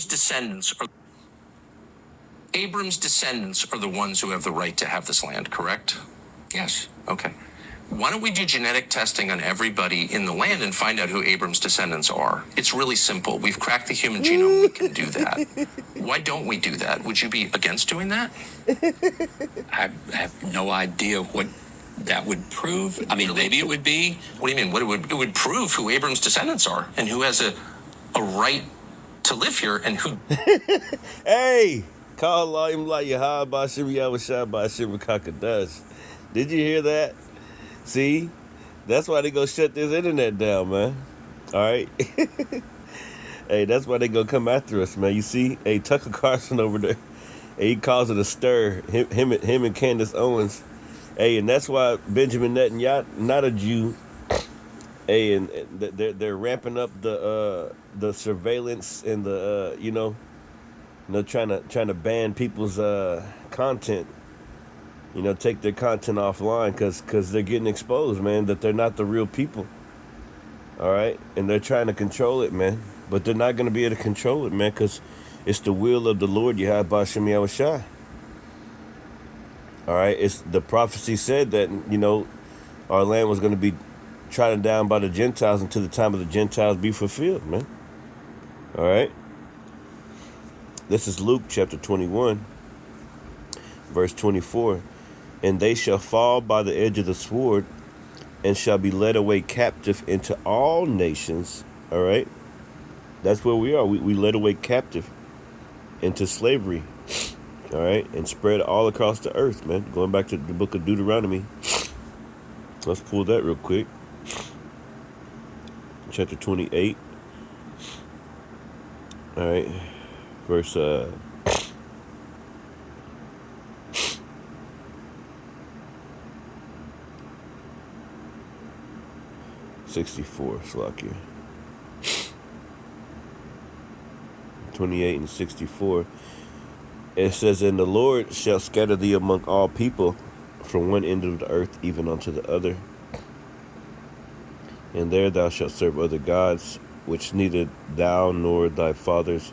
descendants are Abram's descendants are the ones who have the right to have this land, correct? Yes. Okay. Why don't we do genetic testing on everybody in the land and find out who Abram's descendants are? It's really simple. We've cracked the human genome. We can do that. Why don't we do that? Would you be against doing that? I have no idea what that would prove. I mean, maybe it would be. What do you mean? It would prove who Abram's descendants are and who has a right to live here and who. Hey, call Layim La Yahah Bashim Yahweh Bashim Kakadas. Did you hear that? See, that's why they gonna shut this internet down, man. All right. Hey, that's why they gonna come after us, man. You see, hey, Tucker Carlson over there, hey, he calls it a stir. Him and Candace Owens. Hey, and that's why Benjamin Netanyahu, not a Jew. Hey, and they're ramping up the surveillance and the trying to ban people's content. Take their content offline because they're getting exposed, man, that they're not the real people. All right? And they're trying to control it, man. But they're not going to be able to control it, man, because it's the will of the Lord, Yahweh Bashim Yahushai. All right? It's the prophecy said that, our land was going to be trodden down by the Gentiles until the time of the Gentiles be fulfilled, man. All right? This is Luke chapter 21, verse 24. And they shall fall by the edge of the sword and shall be led away captive into all nations. All right? That's where we are. We led away captive into slavery. All right? And spread all across the earth, man. Going back to the book of Deuteronomy. Let's pull that real quick. Chapter 28. All right. Verse 64, Slakia. 28 and 64. It says, and the Lord shall scatter thee among all people from one end of the earth even unto the other. And there thou shalt serve other gods, which neither thou nor thy fathers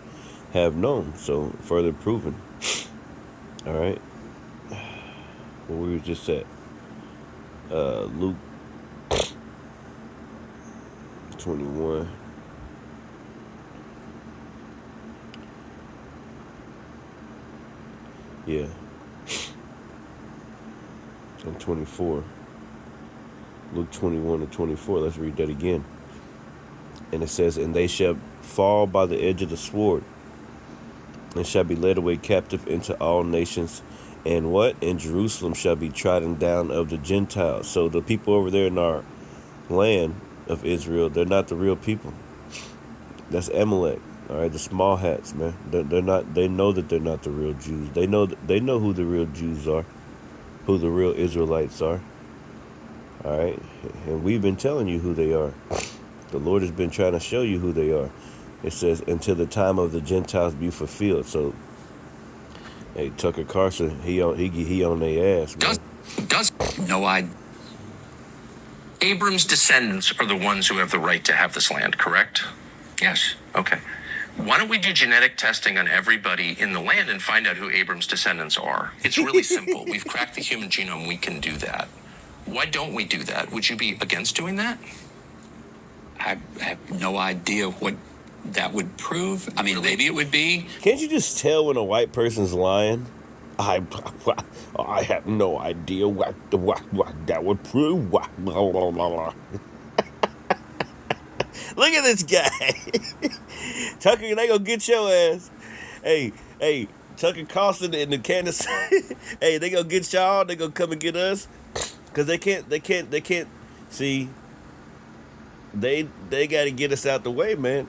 have known. So further proven. All right. Where we were just at. Luke 21. Yeah. And 24. Luke 21 and 24. Let's read that again. And it says, and they shall fall by the edge of the sword and shall be led away captive into all nations. And what? And Jerusalem shall be trodden down of the Gentiles. So the people over there in our land of Israel, they're not the real people. That's Amalek. All right, the small hats, man. They're not. They know that they're not the real Jews. They know who the real Jews are, who the real Israelites are. All right, and we've been telling you who they are. The Lord has been trying to show you who they are. It says until the time of the Gentiles be fulfilled. So, hey, Tucker Carlson, he on their ass, man. Does no idea. Abram's descendants are the ones who have the right to have this land, correct? Yes. Okay. Why don't we do genetic testing on everybody in the land and find out who Abram's descendants are? It's really simple. We've cracked the human genome. We can do that. Why don't we do that? Would you be against doing that? I have no idea what that would prove. I mean, maybe it would be. Can't you just tell when a white person's lying? I have no idea what that would prove. Look at this guy. Tucker, they gonna get your ass. Hey, Tucker Carlson and the Candace. Hey, they gonna get y'all. They gonna come and get us. Cause they can't. See, they gotta get us out the way, man.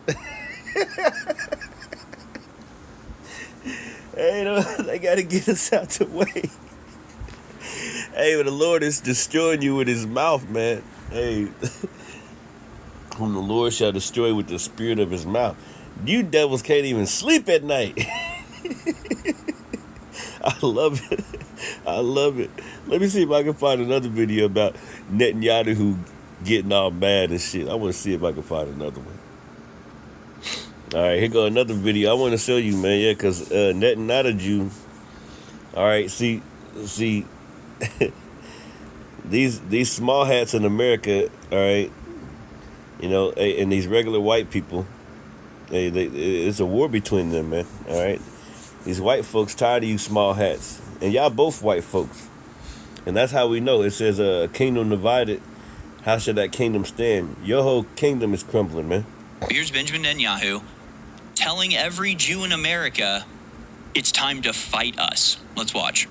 Hey, they gotta get us out the way. Hey, but the Lord is destroying you with his mouth, man. Hey, whom the Lord shall destroy with the spirit of his mouth. You devils can't even sleep at night. I love it. Let me see if I can find another video about Netanyahu getting all mad and shit. I want to see if I can find another one. All right, here go another video. I want to show you, man. Yeah, because not a Jew. All right, see, these small hats in America. All right, you know, and these regular white people. It's a war between them, man. All right, these white folks tired of you small hats, and y'all both white folks, and that's how we know. It says, "A kingdom divided, how should that kingdom stand?" Your whole kingdom is crumbling, man. Here's Benjamin Netanyahu telling every Jew in America it's time to fight us. Let's watch.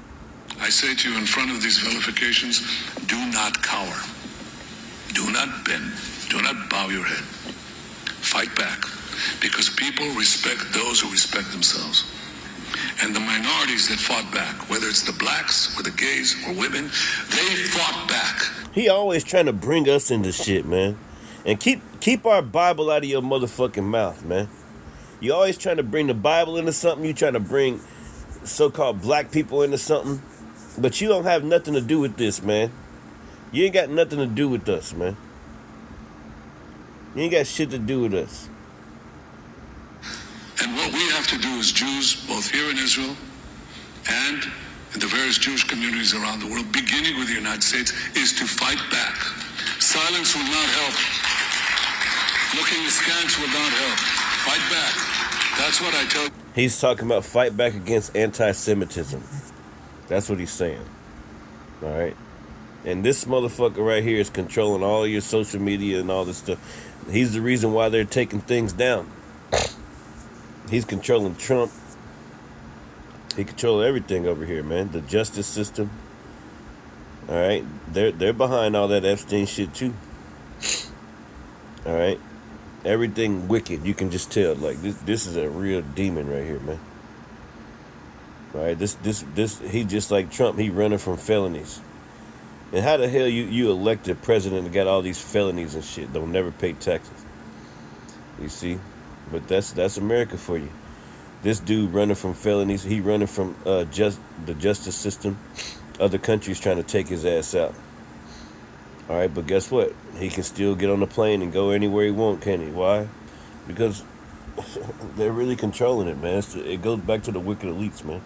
I say to you in front of these vilifications, do not cower. Do not bend. Do not bow your head. Fight back. Because people respect those who respect themselves. And the minorities that fought back, whether it's the blacks or the gays or women, they fought back. He always trying to bring us into shit, man. And keep our Bible out of your motherfucking mouth, man. You always trying to bring the Bible into something. You trying to bring so-called black people into something. But you don't have nothing to do with this, man. You ain't got nothing to do with us, man. You ain't got shit to do with us. And what we have to do as Jews, both here in Israel and in the various Jewish communities around the world, beginning with the United States, is to fight back. Silence will not help. Looking askance will not help. Fight back. That's what I tell you. He's talking about fight back against anti-Semitism. That's what he's saying. All right. And this motherfucker right here is controlling all your social media and all this stuff. He's the reason why they're taking things down. He's controlling Trump. He controls everything over here, man. The justice system. All right. They're behind all that Epstein shit too. All right. Everything wicked. You can just tell. Like this is a real demon right here, man. All right. This he just like Trump. He running from felonies. And how the hell you elected president and got all these felonies and shit? Don't never pay taxes. You see? But that's America for you. This dude running from felonies. He running from the justice system. Other countries trying to take his ass out. All right, but guess what? He can still get on the plane and go anywhere he want, can he? Why? Because they're really controlling it, man. It goes back to the wicked elites, man.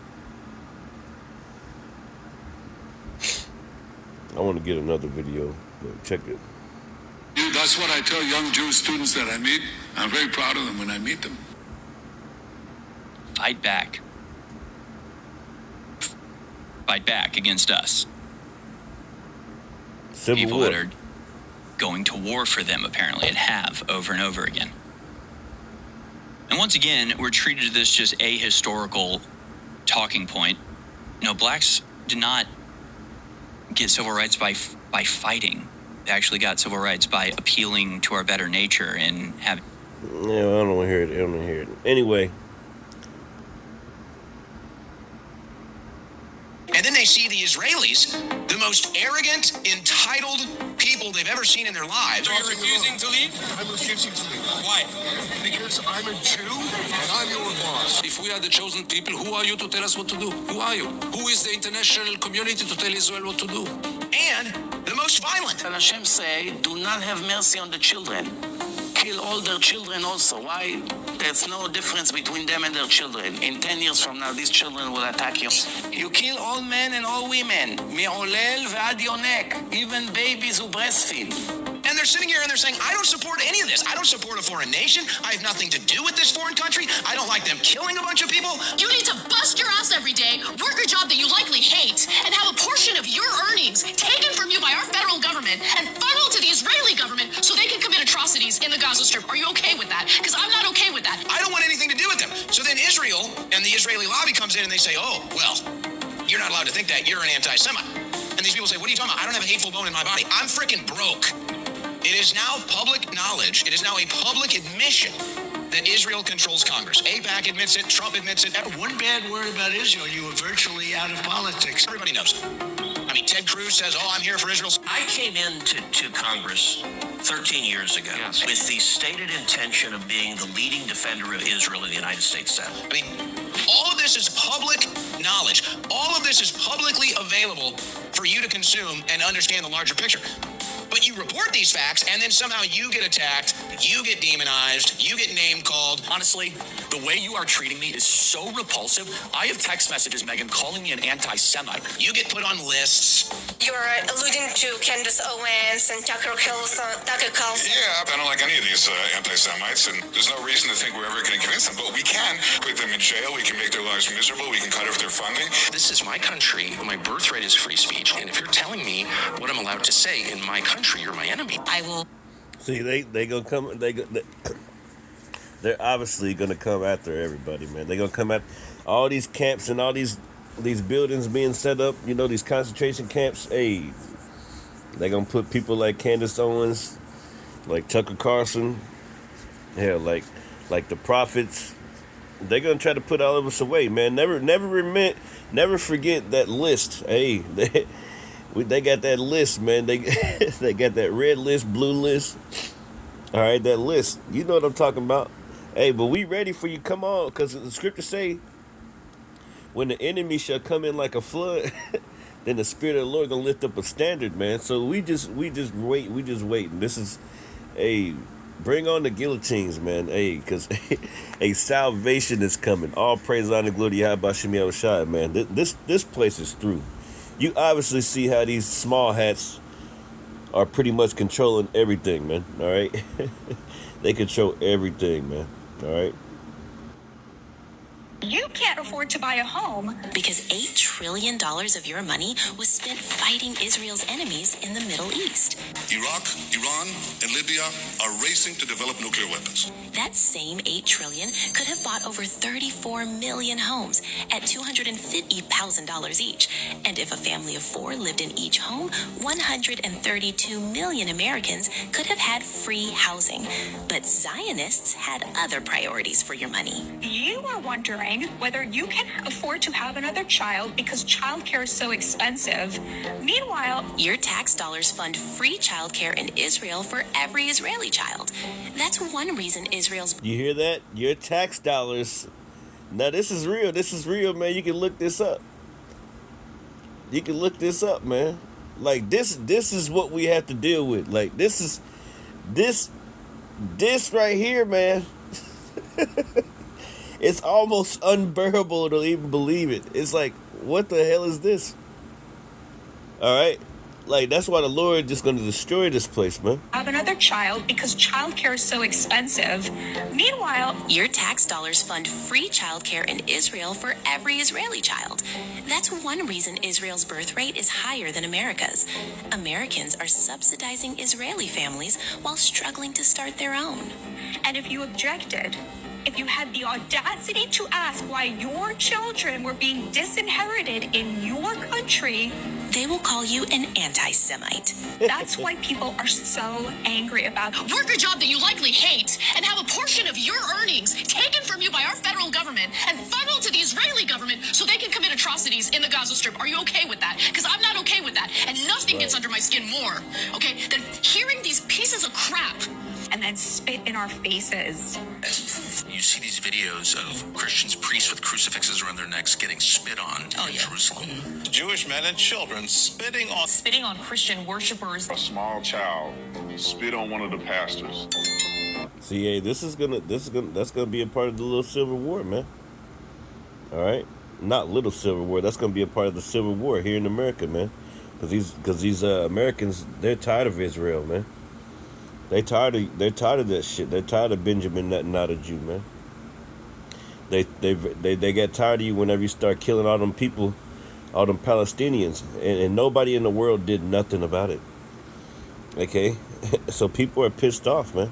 I want to get another video. Check it. That's what I tell young Jewish students that I meet. I'm very proud of them when I meet them. Fight back. Fight back against us. Civil People war. that are going to war for them, apparently, and have over and over again. And once again, we're treated this just a historical talking point. You know, blacks did not get civil rights by fighting. They actually got civil rights by appealing to our better nature and having. Yeah, I don't want to hear it. I don't want to hear it. Anyway. And then they see the Israelis, the most arrogant, entitled people they've ever seen in their lives. So you're refusing to leave? I'm refusing to leave. Why? Because I'm a Jew and I'm your boss. If we are the chosen people, who are you to tell us what to do? Who are you? Who is the international community to tell Israel what to do? And the most violent. And Hashem say, do not have mercy on the children. Kill all their children also. Why? There's no difference between them and their children. In 10 years from now, these children will attack you. You kill all men and all women. Me'olel ve'ad yonek. Even babies who breastfeed. And they're sitting here and they're saying, I don't support any of this. I don't support a foreign nation. I have nothing to do with this foreign country. I don't like them killing a bunch of people. You need to bust your ass every day, work a job that you likely hate, and have a portion of your earnings taken from you by our federal government and funneled to the Israeli government so they can commit atrocities in the Gaza Strip. Are you okay with that? Because I'm not okay with that. I don't want anything to do with them. So then Israel and the Israeli lobby comes in and they say, oh, well, you're not allowed to think that. You're an anti-Semite. And these people say, what are you talking about? I don't have a hateful bone in my body. I'm freaking broke. It is now public knowledge. It is now a public admission that Israel controls Congress. AIPAC admits it. Trump admits it. One bad word about Israel, you were virtually out of politics. Everybody knows. I mean, Ted Cruz says, oh, I'm here for Israel. I came into Congress 13 years ago with the stated intention of being the leading defender of Israel in the United States Senate. I mean, all of this is public knowledge. All of this is publicly available for you to consume and understand the larger picture. But But you report these facts, and then somehow you get attacked, you get demonized, you get name called. Honestly, the way you are treating me is so repulsive. I have text messages, Megan, calling me an anti-Semite. You get put on lists. You're alluding to Candace Owens and Tucker Carlson. Yeah, I don't like any of these anti-Semites, and there's no reason to think we're ever going to convince them, but we can put them in jail, we can make their lives miserable, we can cut off their funding. This is my country. My birthright is free speech. And if you're telling me what I'm allowed to say in my country, you're my enemy. I will. See, they gonna come. They're obviously gonna come after everybody, man. They're gonna come at all these camps and all these buildings being set up. You know, these concentration camps. Hey, they're gonna put people like Candace Owens, like Tucker Carlson, hell, like the prophets. They're gonna try to put all of us away, man. Never forget that list. Hey, they got that list, man. They got that red list, blue list. All right, that list. You know what I'm talking about. Hey, but we ready for you. Come on, because the scriptures say, when the enemy shall come in like a flood, then the Spirit of the Lord gonna lift up a standard, man. So we just wait. We just wait. And this is, hey, bring on the guillotines, man. Hey, because a salvation is coming. All praise, honor, glory to Yahweh Shem Yahushua, man. This place is through. You obviously see how these small hats are pretty much controlling everything, man. All right, they control everything, man. All right. You can't afford to buy a home Because $8 trillion of your money was spent fighting Israel's enemies in the Middle East. Iraq, Iran, and Libya are racing to develop nuclear weapons. That same $8 trillion could have bought over 34 million homes at $250,000 each. And if a family of 4 lived in each home, 132 million Americans could have had free housing. But Zionists had other priorities for your money. You are wondering whether you can afford to have another child because childcare is so expensive. Meanwhile, Your tax dollars fund free childcare in Israel for every Israeli child. That's one reason Israel's You hear that? Your tax dollars. Now this is real. This is real, man. You can look this up. You can look this up, man. Like this is what we have to deal with. Like this right here, man. It's almost unbearable to even believe it. It's like, what the hell is this? All right? Like, that's why the Lord just going to destroy this place, man. have another child because childcare is so expensive. Meanwhile, Your tax dollars fund free childcare in Israel for every Israeli child. That's one reason Israel's birth rate is higher than America's. Americans are subsidizing Israeli families while struggling to start their own. and if you objected, if you had the audacity to ask why your children were being disinherited in your country, They will call you an anti-Semite. that's why people are so angry about work a job that you likely hate and have a portion of your earnings taken from you by our federal government and funneled to the Israeli government so they can commit atrocities in the Gaza Strip. Are you okay with that? Because I'm not okay with that. And nothing gets under my skin more, okay, than hearing these pieces of crap and then spit in our faces. You see these videos of Christians, priests with crucifixes around their necks getting spit on in Jerusalem. Jewish men and children spitting on Christian worshipers. a small child spit on one of the pastors. See, hey, that's gonna be a part of the little Civil War, man. All right, not little Civil War. That's gonna be a part of the Civil War here in America, man. Because these Americans, they're tired of Israel, man. They're tired of that shit. They're tired of Benjamin Netanyahu, man. They get tired of you whenever you start killing all them people, all them Palestinians, and nobody in the world did nothing about it. Okay, so people are pissed off, man.